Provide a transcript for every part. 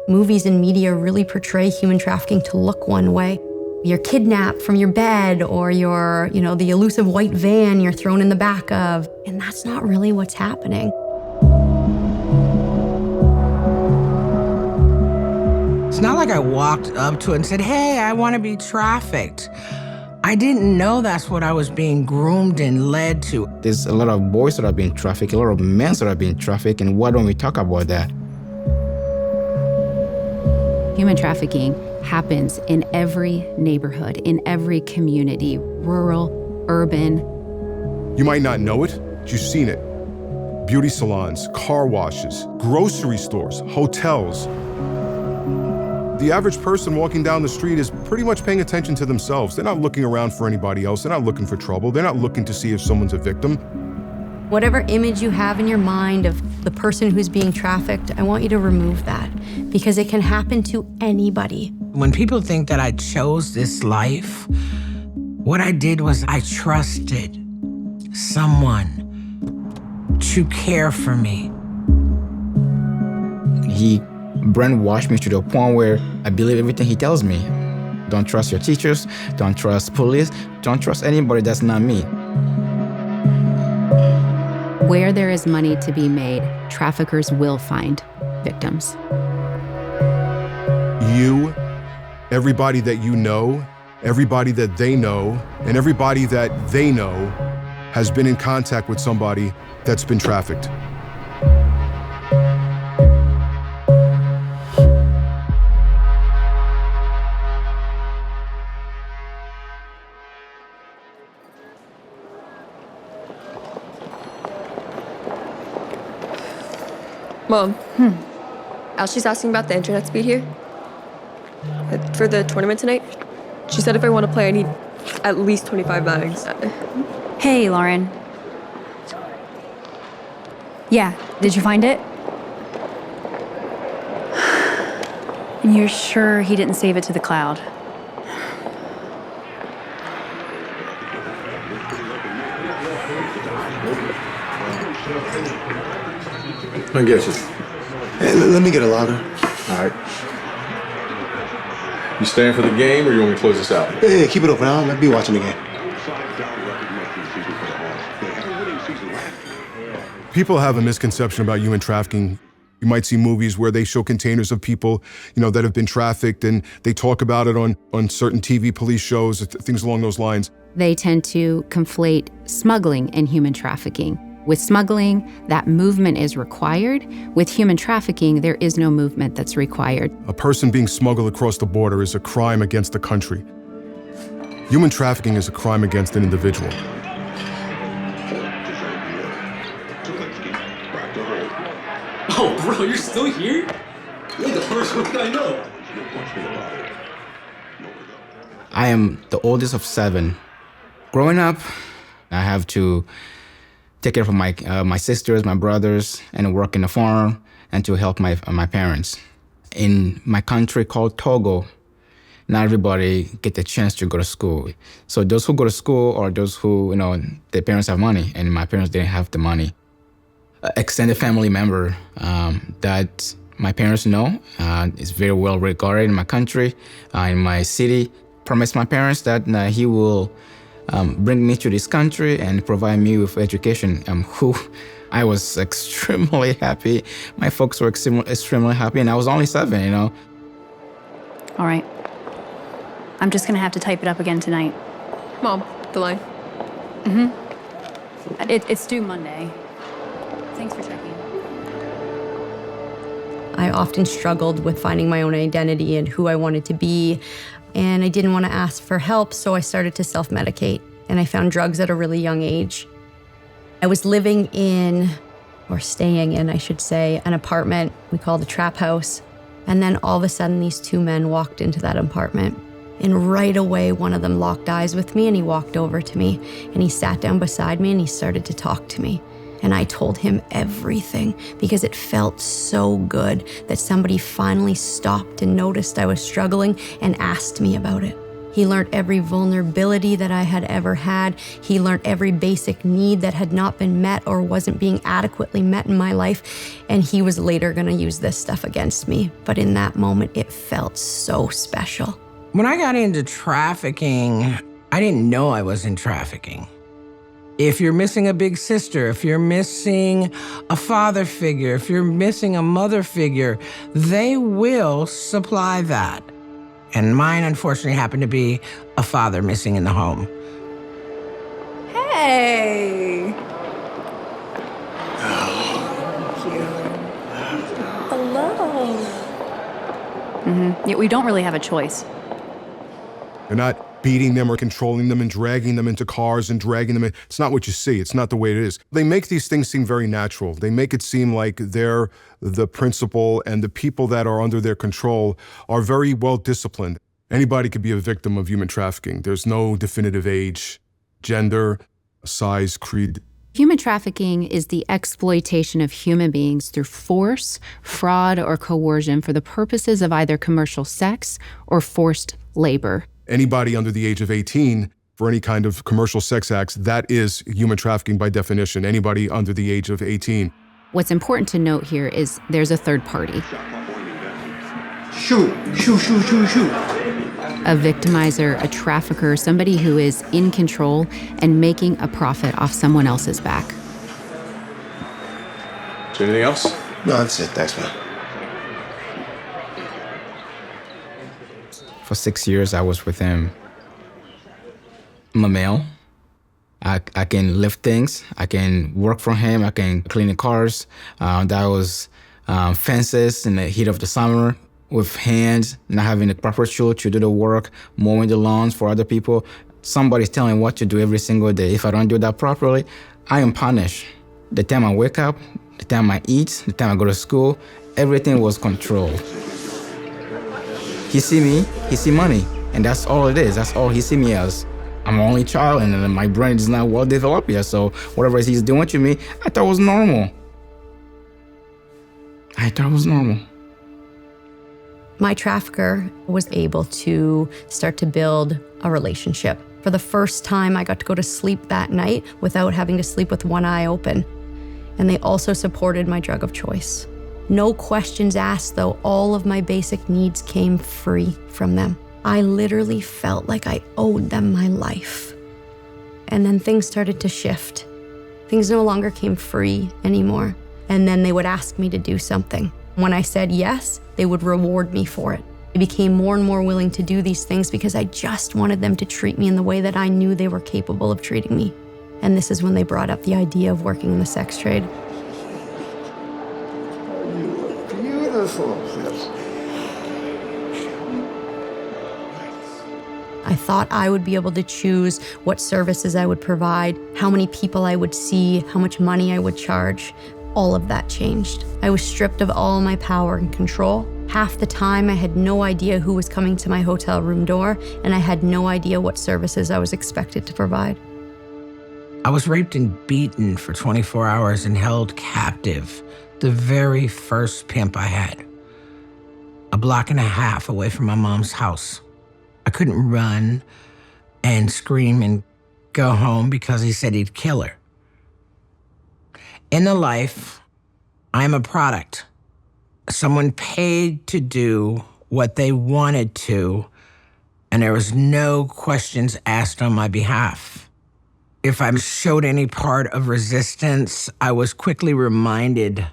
Movies and media really portray human trafficking to look one way. You're kidnapped from your bed, or you're, the elusive white van you're thrown in the back of. And that's not really what's happening. It's not like I walked up to it and said, hey, I want to be trafficked. I didn't know that's what I was being groomed and led to. There's a lot of boys that are being trafficked, a lot of men that are being trafficked, and why don't we talk about that? Human trafficking happens in every neighborhood, in every community, rural, urban. You might not know it, but you've seen it. Beauty salons, car washes, grocery stores, hotels. The average person walking down the street is pretty much paying attention to themselves. They're not looking around for anybody else. They're not looking for trouble. They're not looking to see if someone's a victim. Whatever image you have in your mind of the person who's being trafficked, I want you to remove that, because it can happen to anybody. When people think that I chose this life, what I did was I trusted someone to care for me. He brainwashed me to the point where I believe everything he tells me. Don't trust your teachers, don't trust police, don't trust anybody that's not me. Where there is money to be made, traffickers will find victims. You, everybody that you know, everybody that they know, and everybody that they know has been in contact with somebody that's been trafficked. Mom. Ashley's asking about the internet speed here. For the tournament tonight. She said if I want to play, I need at least 25 bags. Hey, Lauren. Yeah, did you find it? And you're sure he didn't save it to the cloud? I get you. Hey, let me get a lager. All right. You staying for the game, or you want me to close this out? Hey, keep it open. I'll be watching the game. People have a misconception about human trafficking. You might see movies where they show containers of people, that have been trafficked, and they talk about it on certain TV police shows, things along those lines. They tend to conflate smuggling and human trafficking. With smuggling, that movement is required. With human trafficking, there is no movement that's required. A person being smuggled across the border is a crime against the country. Human trafficking is a crime against an individual. Oh, bro, you're still here? You're the first one I know. I am the oldest of 7. Growing up, I have to take care of my sisters, my brothers, and work in the farm, and to help my parents. In my country called Togo, not everybody get the chance to go to school. So those who go to school are those who, their parents have money, and my parents didn't have the money. Extended family member that my parents know is very well regarded in my country, in my city, promised my parents that he will bring me to this country and provide me with education. Who I was extremely happy. My folks were extremely happy, and I was only 7, All right. I'm just gonna have to type it up again tonight. Mom, the line. It's due Monday. Thanks for checking. I often struggled with finding my own identity and who I wanted to be. And I didn't want to ask for help, so I started to self-medicate. And I found drugs at a really young age. I was living in, or staying in, I should say, an apartment we call the trap house. And then all of a sudden, these 2 men walked into that apartment. And right away, one of them locked eyes with me, and he walked over to me. And he sat down beside me, and he started to talk to me. And I told him everything, because it felt so good that somebody finally stopped and noticed I was struggling and asked me about it. He learned every vulnerability that I had ever had. He learned every basic need that had not been met or wasn't being adequately met in my life. And he was later gonna use this stuff against me. But in that moment, it felt so special. When I got into trafficking, I didn't know I was in trafficking. If you're missing a big sister, if you're missing a father figure, if you're missing a mother figure, they will supply that. And mine, unfortunately, happened to be a father missing in the home. Hey! Hello. Yeah, we don't really have a choice. They're not beating them or controlling them and dragging them into cars and dragging them in. It's not what you see. It's not the way it is. They make these things seem very natural. They make it seem like they're the principal and the people that are under their control are very well disciplined. Anybody could be a victim of human trafficking. There's no definitive age, gender, size, creed. Human trafficking is the exploitation of human beings through force, fraud, or coercion for the purposes of either commercial sex or forced labor. Anybody under the age of 18 for any kind of commercial sex acts, that is human trafficking by definition. Anybody under the age of 18. What's important to note here is there's a third party. Shoot. A victimizer, a trafficker, somebody who is in control and making a profit off someone else's back. Is there anything else? No, that's it. Thanks, man. For 6 years, I was with him. I'm a male. I can lift things. I can work for him. I can clean the cars. That was fences in the heat of the summer with hands, not having the proper tool to do the work, mowing the lawns for other people. Somebody's telling me what to do every single day. If I don't do that properly, I am punished. The time I wake up, the time I eat, the time I go to school, everything was controlled. He see me, he see money, and that's all it is. That's all he see me as. I'm an only child, and my brain is not well developed yet, so whatever he's doing to me, I thought was normal. I thought it was normal. My trafficker was able to start to build a relationship. For the first time, I got to go to sleep that night without having to sleep with one eye open. And they also supported my drug of choice. No questions asked, though. All of my basic needs came free from them. I literally felt like I owed them my life. And then things started to shift. Things no longer came free anymore. And then they would ask me to do something. When I said yes, they would reward me for it. I became more and more willing to do these things because I just wanted them to treat me in the way that I knew they were capable of treating me. And this is when they brought up the idea of working in the sex trade. Beautiful. I thought I would be able to choose what services I would provide, how many people I would see, how much money I would charge. All of that changed. I was stripped of all my power and control. Half the time, I had no idea who was coming to my hotel room door, and I had no idea what services I was expected to provide. I was raped and beaten for 24 hours and held captive. The very first pimp I had. A block and a half away from my mom's house. I couldn't run and scream and go home because he said he'd kill her. In the life, I'm a product. Someone paid to do what they wanted to, and there was no questions asked on my behalf. If I showed any part of resistance, I was quickly reminded,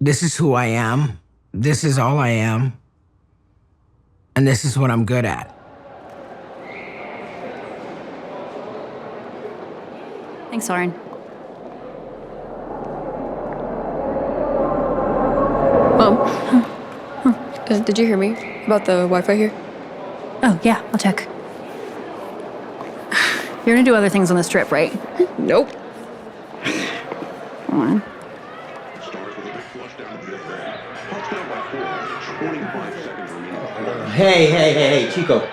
this is who I am, this is all I am, and this is what I'm good at. Thanks, Soren. Mom, did you hear me about the Wi-Fi here? Oh, yeah, I'll check. You're gonna do other things on this trip, right? Nope. Come on. Hey, Chico.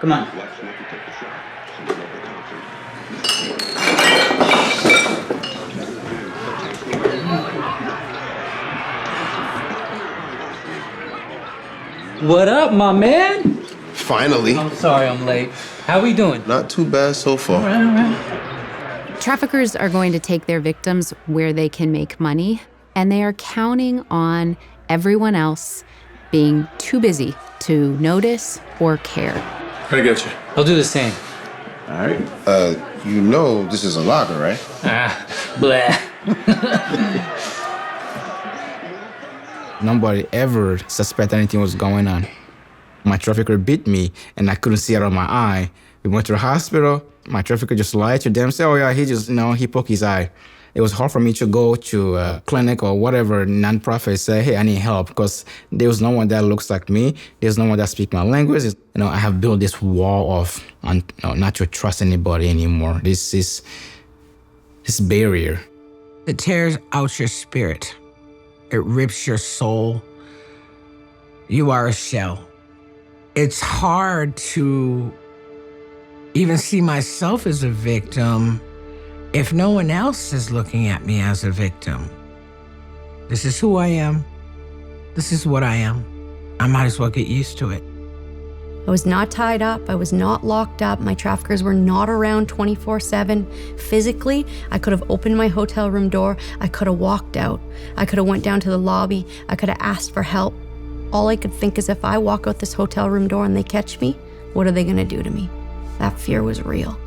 Come on. What up, my man? Finally. I'm sorry I'm late. How we doing? Not too bad so far. All right. Traffickers are going to take their victims where they can make money, and they are counting on everyone else being too busy to notice or care. I get you. I'll do the same. All right. You know this is a locker, right? Blah. Nobody ever suspected anything was going on. My trafficker beat me, and I couldn't see it out of my eye. We went to the hospital. My trafficker just lied to them, say, oh yeah, he poked his eye. It was hard for me to go to a clinic or whatever nonprofit, say, hey, I need help, because there was no one that looks like me. There's no one that speaks my language. I have built this wall of not to trust anybody anymore. This barrier. It tears out your spirit. It rips your soul. You are a shell. It's hard to even see myself as a victim if no one else is looking at me as a victim. This is who I am. This is what I am. I might as well get used to it. I was not tied up. I was not locked up. My traffickers were not around 24/7. Physically, I could have opened my hotel room door. I could have walked out. I could have went down to the lobby. I could have asked for help. All I could think is if I walk out this hotel room door and they catch me, what are they gonna do to me? That fear was real.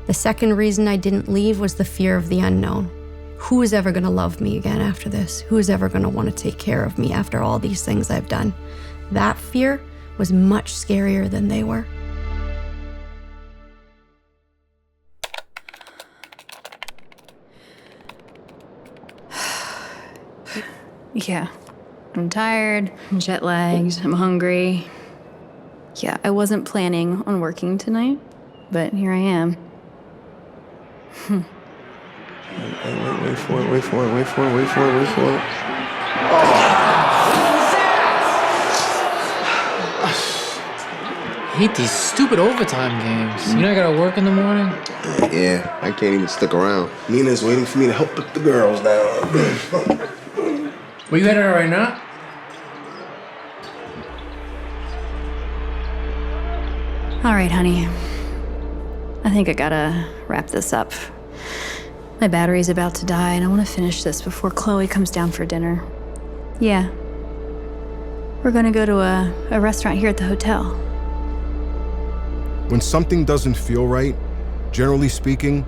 The second reason I didn't leave was the fear of the unknown. Who is ever gonna love me again after this? Who is ever gonna wanna take care of me after all these things I've done? That fear was much scarier than they were. Yeah. I'm tired, I'm jet lagged, I'm hungry. Yeah, I wasn't planning on working tonight, but here I am. Wait for it. I hate these stupid overtime games. You know I gotta work in the morning? Yeah, I can't even stick around. Nina's waiting for me to help put the girls down. Where you headed right now? All right, honey. I think I gotta wrap this up. My battery's about to die, and I want to finish this before Chloe comes down for dinner. Yeah. We're gonna go to a restaurant here at the hotel. When something doesn't feel right, generally speaking,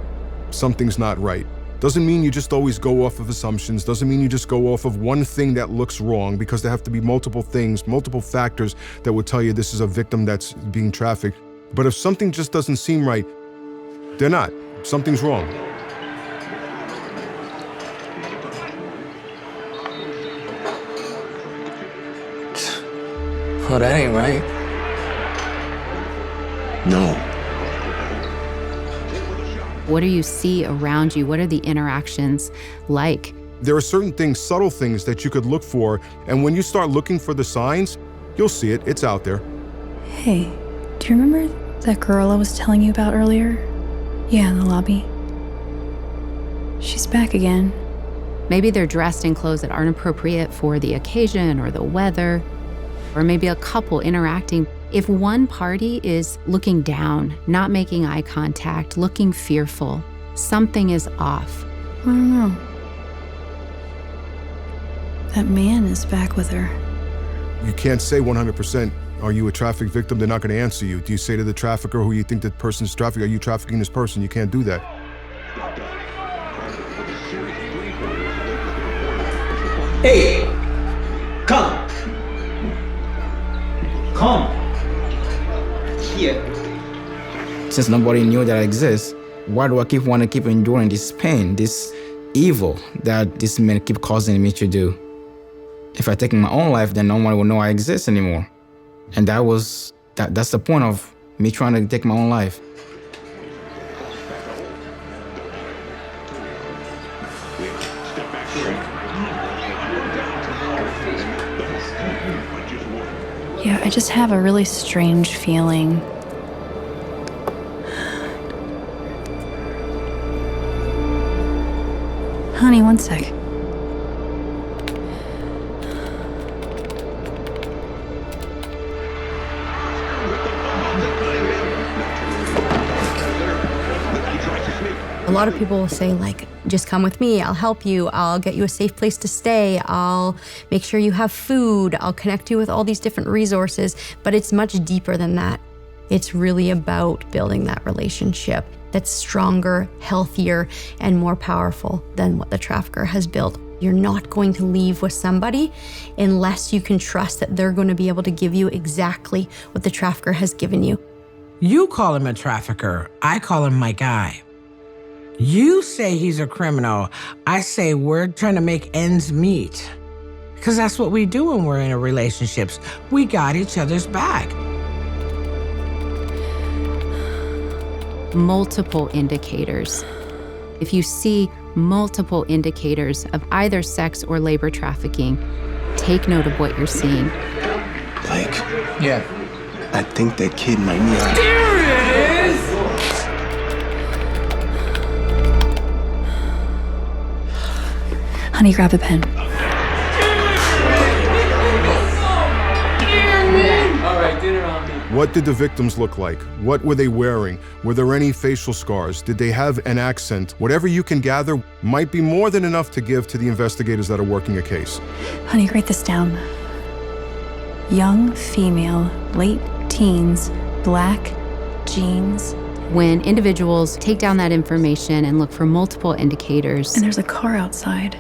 something's not right. Doesn't mean you just always go off of assumptions, doesn't mean you just go off of one thing that looks wrong, because there have to be multiple things, multiple factors that would tell you this is a victim that's being trafficked. But if something just doesn't seem right, they're not. Something's wrong. Oh, that ain't right. No. What do you see around you? What are the interactions like? There are certain things, subtle things that you could look for, and when you start looking for the signs, you'll see it. It's out there. Hey, do you remember that girl I was telling you about earlier? Yeah, in the lobby. She's back again. Maybe they're dressed in clothes that aren't appropriate for the occasion or the weather, or maybe a couple interacting. If one party is looking down, not making eye contact, looking fearful, something is off. I don't know. That man is back with her. You can't say 100%, are you a traffic victim? They're not going to answer you. Do you say to the trafficker who you think that person's trafficking, are you trafficking this person? You can't do that. Hey! Come! Come! Here. Since nobody knew that I exist, why do I want to keep enduring this pain, this evil that this man keep causing me to do? If I take my own life, then no one will know I exist anymore. And that's the point of me trying to take my own life. Yeah, I just have a really strange feeling. Honey, one sec. A lot of people will say, like, just come with me, I'll help you, I'll get you a safe place to stay, I'll make sure you have food, I'll connect you with all these different resources, but it's much deeper than that. It's really about building that relationship that's stronger, healthier, and more powerful than what the trafficker has built. You're not going to leave with somebody unless you can trust that they're going to be able to give you exactly what the trafficker has given you. You call him a trafficker, I call him my guy. You say he's a criminal, I say we're trying to make ends meet. Because that's what we do when we're in relationships. We got each other's back. Multiple indicators. If you see multiple indicators of either sex or labor trafficking, take note of what you're seeing. Blake, Yeah. I think that kid might need our... There it is! Honey, grab a pen. All right, dinner on me. What did the victims look like? What were they wearing? Were there any facial scars? Did they have an accent? Whatever you can gather might be more than enough to give to the investigators that are working a case. Honey, write this down. Young female, late teens, black, jeans. When individuals take down that information and look for multiple indicators, And there's a car outside.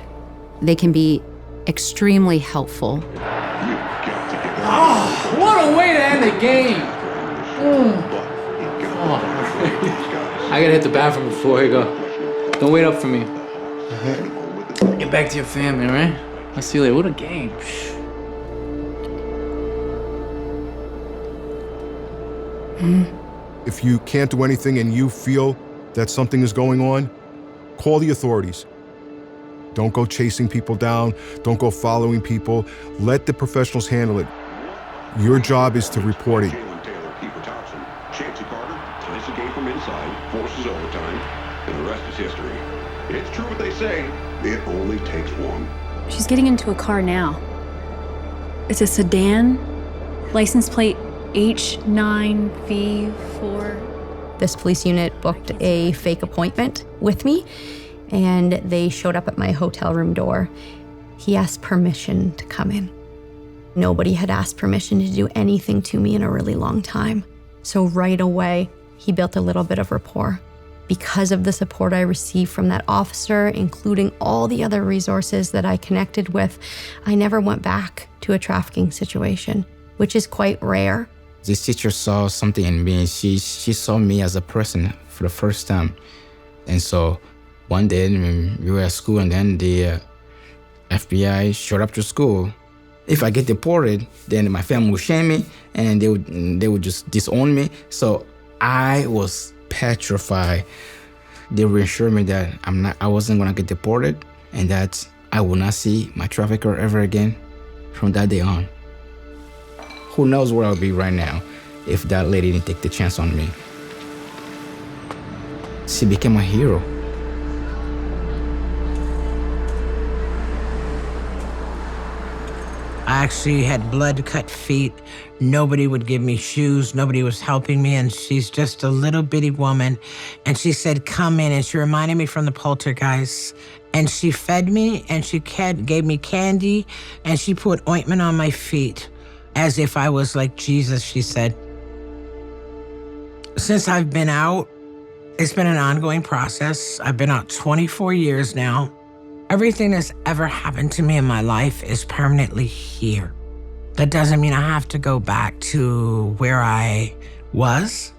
they can be extremely helpful. What a way to end the game! I gotta hit the bathroom before I go. Don't wait up for me. Get back to your family, all right? I'll see you later. What a game. If you can't do anything and you feel that something is going on, call the authorities. Don't go chasing people down. Don't go following people. Let the professionals handle it. Your job is to report it. Chancey Carter ties the game from inside, forces overtime, and the rest is history. It's true what they say. It only takes one. She's getting into a car now. It's a sedan, license plate H9V4. This police unit booked a fake appointment with me, and they showed up at my hotel room door. He asked permission to come in. Nobody had asked permission to do anything to me in a really long time. So right away, he built a little bit of rapport. Because of the support I received from that officer, including all the other resources that I connected with, I never went back to a trafficking situation, which is quite rare. This teacher saw something in me. She saw me as a person for the first time. And so one day we were at school, and then the FBI showed up to school. If I get deported, then my family would shame me, and they would just disown me. So I was petrified. They reassured me that I wasn't gonna get deported, and that I will not see my trafficker ever again from that day on. Who knows where I'll be right now if that lady didn't take the chance on me. She became a hero. I actually had blood-cut feet. Nobody would give me shoes. Nobody was helping me, and she's just a little bitty woman. And she said, come in, and she reminded me from the poltergeist. And she fed me, and she gave me candy, and she put ointment on my feet, as if I was like Jesus, she said. Since I've been out, it's been an ongoing process. I've been out 24 years now. Everything that's ever happened to me in my life is permanently here. That doesn't mean I have to go back to where I was.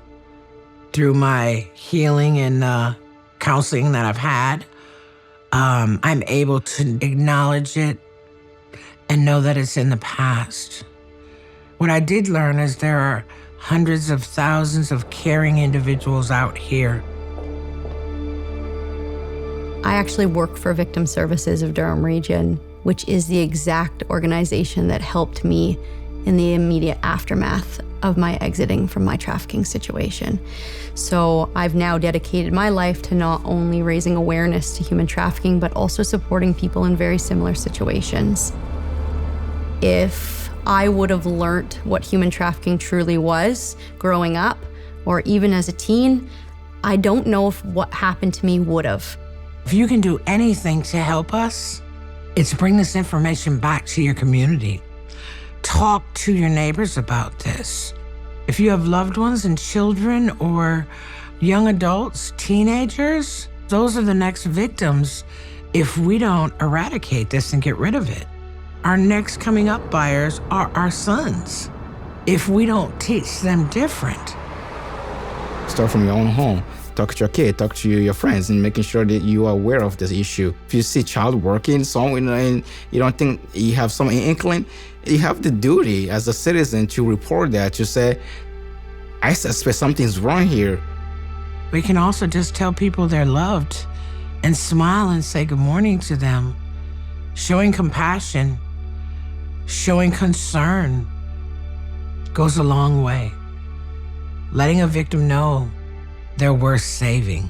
Through my healing and counseling that I've had, I'm able to acknowledge it and know that it's in the past. What I did learn is there are hundreds of thousands of caring individuals out here. I actually work for Victim Services of Durham Region, which is the exact organization that helped me in the immediate aftermath of my exiting from my trafficking situation. So I've now dedicated my life to not only raising awareness to human trafficking, but also supporting people in very similar situations. If I would have learned what human trafficking truly was growing up, or even as a teen, I don't know if what happened to me would have. If you can do anything to help us, it's bring this information back to your community. Talk to your neighbors about this. If you have loved ones and children or young adults, teenagers, those are the next victims if we don't eradicate this and get rid of it. Our next coming up buyers are our sons if we don't teach them different. Start from your own home. Talk to your kid, talk to your friends, and making sure that you are aware of this issue. If you see child working somewhere and you don't think you have some inkling, you have the duty as a citizen to report that, to say, I suspect something's wrong here. We can also just tell people they're loved and smile and say good morning to them. Showing compassion, showing concern goes a long way. Letting a victim know they're worth saving,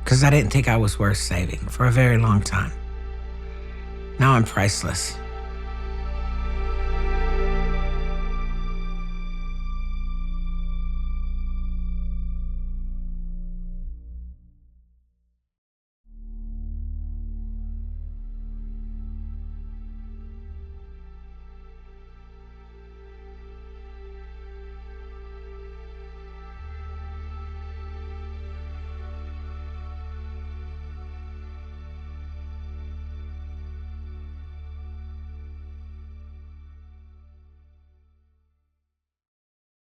because I didn't think I was worth saving for a very long time. Now I'm priceless.